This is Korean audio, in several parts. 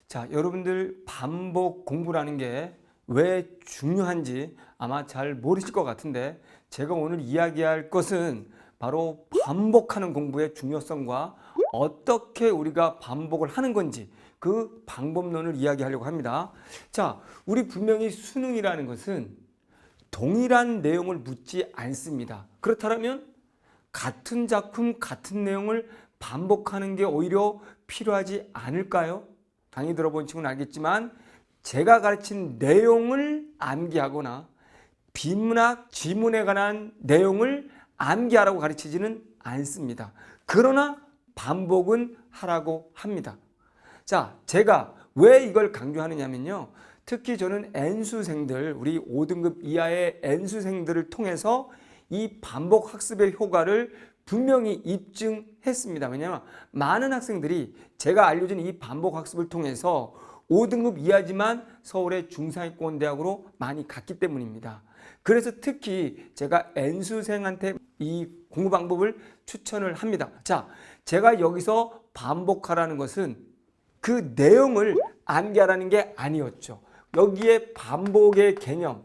자, 여러분들 반복 공부라는 게 왜 중요한지 아마 잘 모르실 것 같은데 제가 오늘 이야기할 것은 바로 반복하는 공부의 중요성과 어떻게 우리가 반복을 하는 건지 그 방법론을 이야기하려고 합니다. 자, 우리 분명히 수능이라는 것은 동일한 내용을 묻지 않습니다. 그렇다면 같은 작품, 같은 내용을 반복하는 게 오히려 필요하지 않을까요? 강의 들어본 친구는 알겠지만 제가 가르친 내용을 암기하거나 비문학, 지문에 관한 내용을 암기하라고 가르치지는 않습니다. 그러나 반복은 하라고 합니다. 자, 제가 왜 이걸 강조하느냐면요. 특히 저는 N수생들, 우리 5등급 이하의 N수생들을 통해서 이 반복 학습의 효과를 분명히 입증했습니다. 왜냐하면 많은 학생들이 제가 알려준 이 반복 학습을 통해서 5등급 이하지만 서울의 중상위권 대학으로 많이 갔기 때문입니다. 그래서 특히 제가 N수생한테 이 공부 방법을 추천을 합니다. 자, 제가 여기서 반복하라는 것은 그 내용을 암기하라는 게 아니었죠. 여기에 반복의 개념,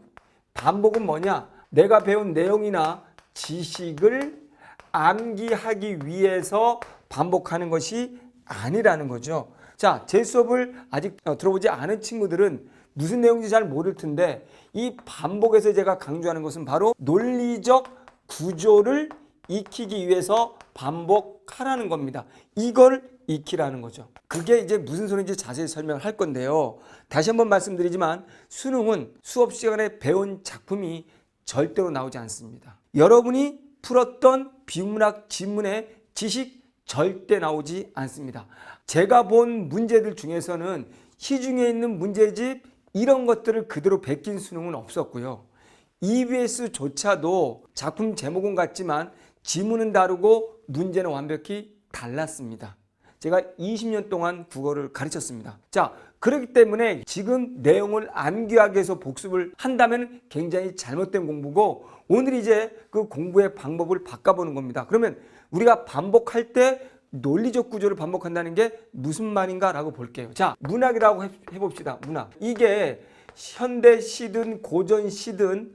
반복은 뭐냐? 내가 배운 내용이나 지식을 암기하기 위해서 반복하는 것이 아니라는 거죠. 자, 제 수업을 아직 들어보지 않은 친구들은 무슨 내용인지 잘 모를 텐데 이 반복에서 제가 강조하는 것은 바로 논리적 구조를 익히기 위해서 반복하라는 겁니다. 이걸 익히라는 거죠. 그게 이제 무슨 소리인지 자세히 설명을 할 건데요. 다시 한번 말씀드리지만 수능은 수업 시간에 배운 작품이 절대로 나오지 않습니다. 여러분이 풀었던 비문학 지문의 지식 절대 나오지 않습니다. 제가 본 문제들 중에서는 시중에 있는 문제집 이런 것들을 그대로 베낀 수능은 없었고요. EBS조차도 작품 제목은 같지만 지문은 다르고 문제는 완벽히 달랐습니다. 제가 20년 동안 국어를 가르쳤습니다. 자, 그렇기 때문에 지금 내용을 암기하기 위해서 복습을 한다면 굉장히 잘못된 공부고 오늘 이제 그 공부의 방법을 바꿔보는 겁니다. 그러면 우리가 반복할 때 논리적 구조를 반복한다는 게 무슨 말인가 라고 볼게요. 자, 문학이라고 해봅시다. 문학. 이게 현대시든 고전시든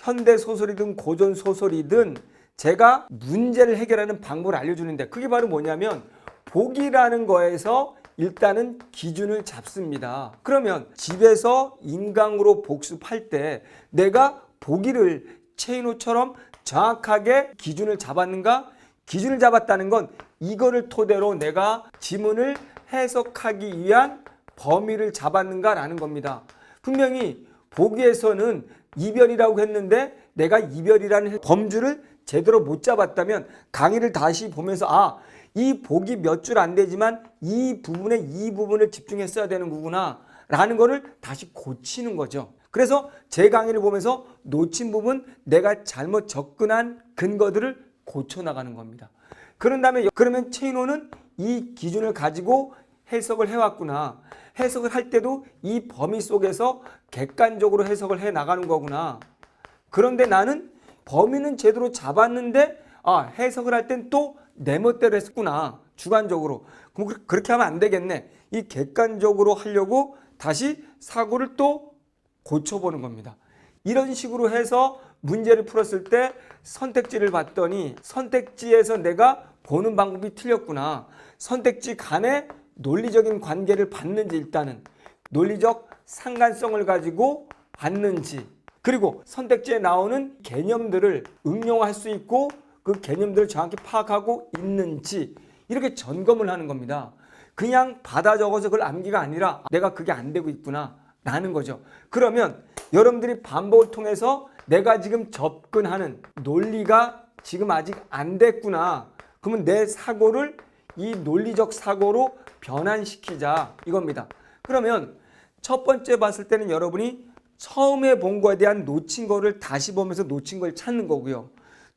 현대소설이든 고전소설이든 제가 문제를 해결하는 방법을 알려주는데 그게 바로 뭐냐면 보기라는 거에서 일단은 기준을 잡습니다. 그러면 집에서 인강으로 복습할 때 내가 보기를 체인호처럼 정확하게 기준을 잡았는가? 기준을 잡았다는 건 이거를 토대로 내가 지문을 해석하기 위한 범위를 잡았는가라는 겁니다. 분명히 보기에서는 이별이라고 했는데 내가 이별이라는 범주를 제대로 못 잡았다면 강의를 다시 보면서 이 보기 몇 줄 안 되지만 이 부분을 집중했어야 되는 거구나 라는 거를 다시 고치는 거죠. 그래서 제 강의를 보면서 놓친 부분 내가 잘못 접근한 근거들을 고쳐나가는 겁니다. 그런 다음에 그러면 체인호는 이 기준을 가지고 해석을 해왔구나. 해석을 할 때도 이 범위 속에서 객관적으로 해석을 해 나가는 거구나. 그런데 나는 범위는 제대로 잡았는데 해석을 할 땐 또 내 멋대로 했구나. 주관적으로. 그럼 그렇게 하면 안 되겠네. 이 객관적으로 하려고 다시 사고를 또 고쳐보는 겁니다. 이런 식으로 해서 문제를 풀었을 때 선택지를 봤더니 선택지에서 내가 보는 방법이 틀렸구나. 선택지 간의 논리적인 관계를 봤는지 일단은 논리적 상관성을 가지고 봤는지 그리고 선택지에 나오는 개념들을 응용할 수 있고 그 개념들을 정확히 파악하고 있는지 이렇게 점검을 하는 겁니다. 그냥 받아 적어서 그걸 암기가 아니라 내가 그게 안 되고 있구나 라는 거죠. 그러면 여러분들이 반복을 통해서 내가 지금 접근하는 논리가 지금 아직 안 됐구나. 그러면 내 사고를 이 논리적 사고로 변환시키자 이겁니다. 그러면 첫 번째 봤을 때는 여러분이 처음에 본 거에 대한 놓친 거를 다시 보면서 놓친 걸 찾는 거고요.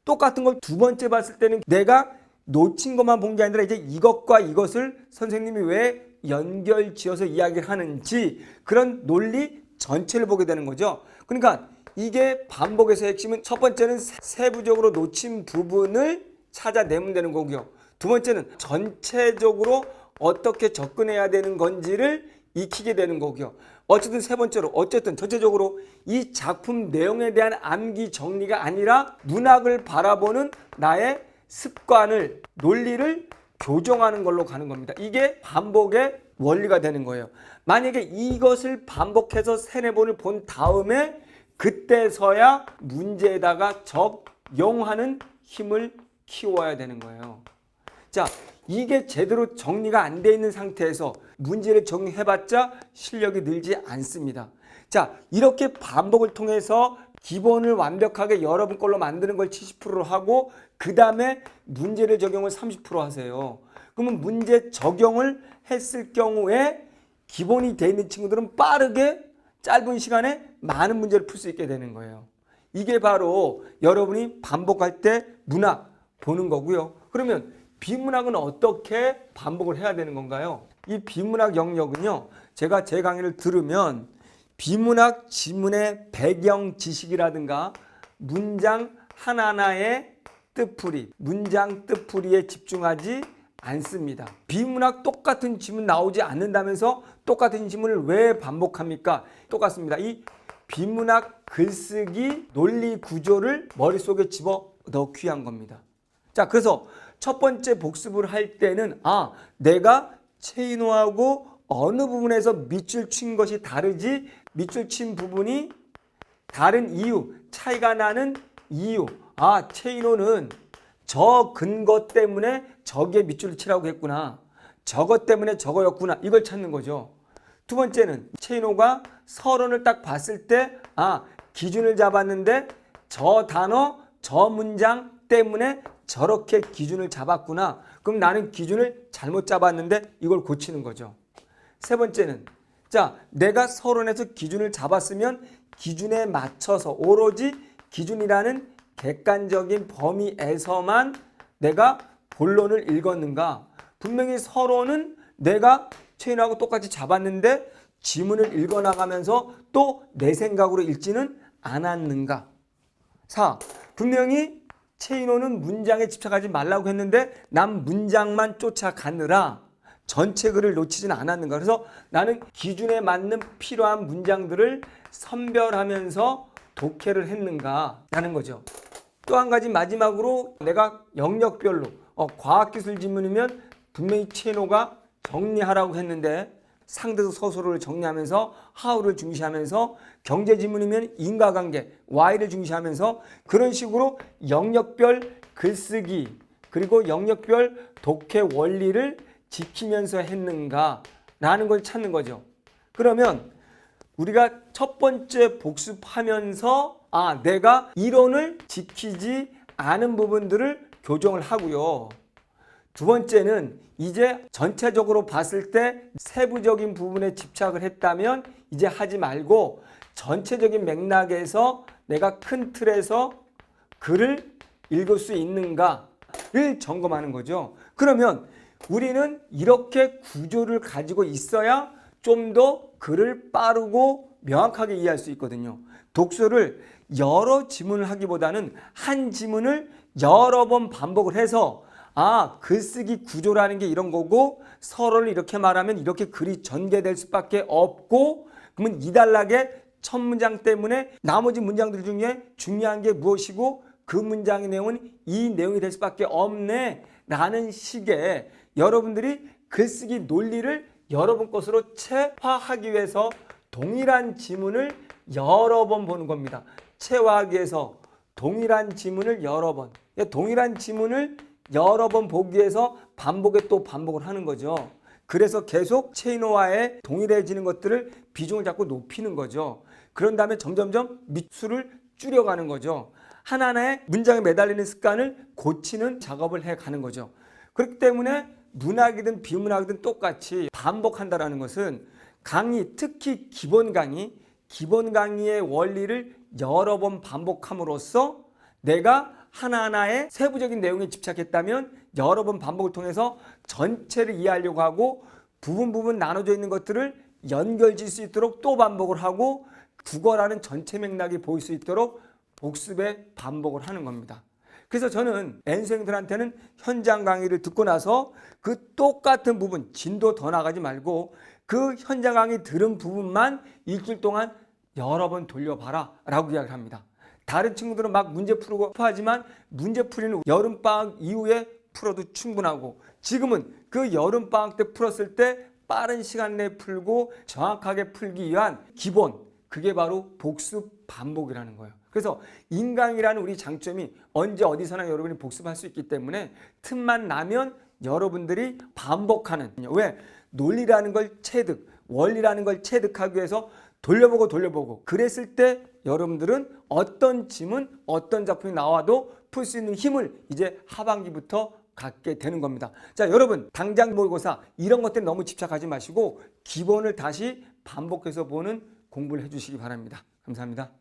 똑같은 걸 두 번째 봤을 때는 내가 놓친 것만 본 게 아니라 이제 이것과 이것을 선생님이 왜 연결 지어서 이야기를 하는지 그런 논리 전체를 보게 되는 거죠. 그러니까 이게 반복에서의 핵심은 첫 번째는 세부적으로 놓친 부분을 찾아내면 되는 거고요. 두 번째는 전체적으로 어떻게 접근해야 되는 건지를 익히게 되는 거고요. 어쨌든 세 번째로 어쨌든 전체적으로 이 작품 내용에 대한 암기 정리가 아니라 문학을 바라보는 나의 습관을 논리를 교정하는 걸로 가는 겁니다. 이게 반복의 원리가 되는 거예요. 만약에 이것을 반복해서 세네 번을 본 다음에 그때서야 문제에다가 적용하는 힘을 키워야 되는 거예요. 자, 이게 제대로 정리가 안 돼 있는 상태에서 문제를 정리해봤자 실력이 늘지 않습니다. 자, 이렇게 반복을 통해서 기본을 완벽하게 여러분 걸로 만드는 걸 70%로 하고 그 다음에 문제를 적용을 30% 하세요. 그러면 문제 적용을 했을 경우에 기본이 돼 있는 친구들은 빠르게 짧은 시간에 많은 문제를 풀 수 있게 되는 거예요. 이게 바로 여러분이 반복할 때 문학 보는 거고요. 그러면 비문학은 어떻게 반복을 해야 되는 건가요? 이 비문학 영역은요. 제가 제 강의를 들으면 비문학 지문의 배경 지식이라든가 문장 하나하나의 뜻풀이, 문장 뜻풀이에 집중하지 않습니다. 비문학 똑같은 지문 나오지 않는다면서 똑같은 지문을 왜 반복합니까? 똑같습니다. 이 비문학 글쓰기 논리 구조를 머릿속에 집어넣기 위한 겁니다. 자, 그래서 첫 번째 복습을 할 때는 내가 체인호하고 어느 부분에서 밑줄 친 것이 다르지, 밑줄 친 부분이 다른 이유, 차이가 나는 이유. 체인호는 저 근거 때문에 저기에 밑줄을 치라고 했구나. 저것 때문에 저거였구나. 이걸 찾는 거죠. 두 번째는 체인호가 서론을 딱 봤을 때 기준을 잡았는데 저 단어, 저 문장 때문에 저렇게 기준을 잡았구나. 그럼 나는 기준을 잘못 잡았는데 이걸 고치는 거죠. 세 번째는 내가 서론에서 기준을 잡았으면 기준에 맞춰서 오로지 기준이라는 객관적인 범위에서만 내가 본론을 읽었는가. 분명히 서론은 내가 체인하고 똑같이 잡았는데 지문을 읽어나가면서 또 내 생각으로 읽지는 않았는가. 4. 분명히 체인호는 문장에 집착하지 말라고 했는데 난 문장만 쫓아가느라 전체 글을 놓치진 않았는가. 그래서 나는 기준에 맞는 필요한 문장들을 선별하면서 독해를 했는가 라는 거죠. 또 한 가지 마지막으로 내가 영역별로 과학기술 지문이면 분명히 체인호가 정리하라고 했는데 상대적 서술을 정리하면서 하우를 중시하면서 경제지문이면 인과관계 Y를 중시하면서 그런 식으로 영역별 글쓰기 그리고 영역별 독해 원리를 지키면서 했는가라는 걸 찾는 거죠. 그러면 우리가 첫 번째 복습하면서 내가 이론을 지키지 않은 부분들을 교정을 하고요. 두 번째는 이제 전체적으로 봤을 때 세부적인 부분에 집착을 했다면 이제 하지 말고 전체적인 맥락에서 내가 큰 틀에서 글을 읽을 수 있는가를 점검하는 거죠. 그러면 우리는 이렇게 구조를 가지고 있어야 좀 더 글을 빠르고 명확하게 이해할 수 있거든요. 독서를 여러 지문을 하기보다는 한 지문을 여러 번 반복을 해서 글쓰기 구조라는 게 이런 거고 서론을 이렇게 말하면 이렇게 글이 전개될 수밖에 없고 그러면 이단락의 첫 문장 때문에 나머지 문장들 중에 중요한 게 무엇이고 그 문장의 내용은 이 내용이 될 수밖에 없네 라는 식의 여러분들이 글쓰기 논리를 여러분 것으로 체화하기 위해서 동일한 지문을 여러 번 보는 겁니다. 체화하기 위해서 동일한 지문을 여러 번 동일한 지문을 여러 번 보기 위해서 반복에 또 반복을 하는 거죠. 그래서 계속 체인호와의 동일해지는 것들을 비중을 자꾸 높이는 거죠. 그런 다음에 점점점 밑수를 줄여가는 거죠. 하나하나의 문장에 매달리는 습관을 고치는 작업을 해가는 거죠. 그렇기 때문에 문학이든 비문학이든 똑같이 반복한다는 것은 강의, 특히 기본 강의의 원리를 여러 번 반복함으로써 내가 하나하나의 세부적인 내용에 집착했다면 여러 번 반복을 통해서 전체를 이해하려고 하고 부분 나눠져 있는 것들을 연결질 수 있도록 또 반복을 하고 국어라는 전체 맥락이 보일 수 있도록 복습의 반복을 하는 겁니다. 그래서 저는 N수생들한테는 현장 강의를 듣고 나서 그 똑같은 부분 진도 더 나가지 말고 그 현장 강의 들은 부분만 일주일 동안 여러 번 돌려봐라 라고 이야기를 합니다. 다른 친구들은 막 문제 풀고 하지만 문제 풀이는 여름방학 이후에 풀어도 충분하고, 지금은 그 여름방학 때 풀었을 때 빠른 시간 내에 풀고 정확하게 풀기 위한 기본, 그게 바로 복습 반복이라는 거예요. 그래서 인강이라는 우리 장점이 언제 어디서나 여러분이 복습할 수 있기 때문에 틈만 나면 여러분들이 반복하는, 왜? 논리라는 걸 체득, 원리라는 걸 체득하기 위해서 돌려보고 그랬을 때 여러분들은 어떤 지문, 어떤 작품이 나와도 풀 수 있는 힘을 이제 하반기부터 갖게 되는 겁니다. 자, 여러분, 당장 모의고사 이런 것들 너무 집착하지 마시고 기본을 다시 반복해서 보는 공부를 해주시기 바랍니다. 감사합니다.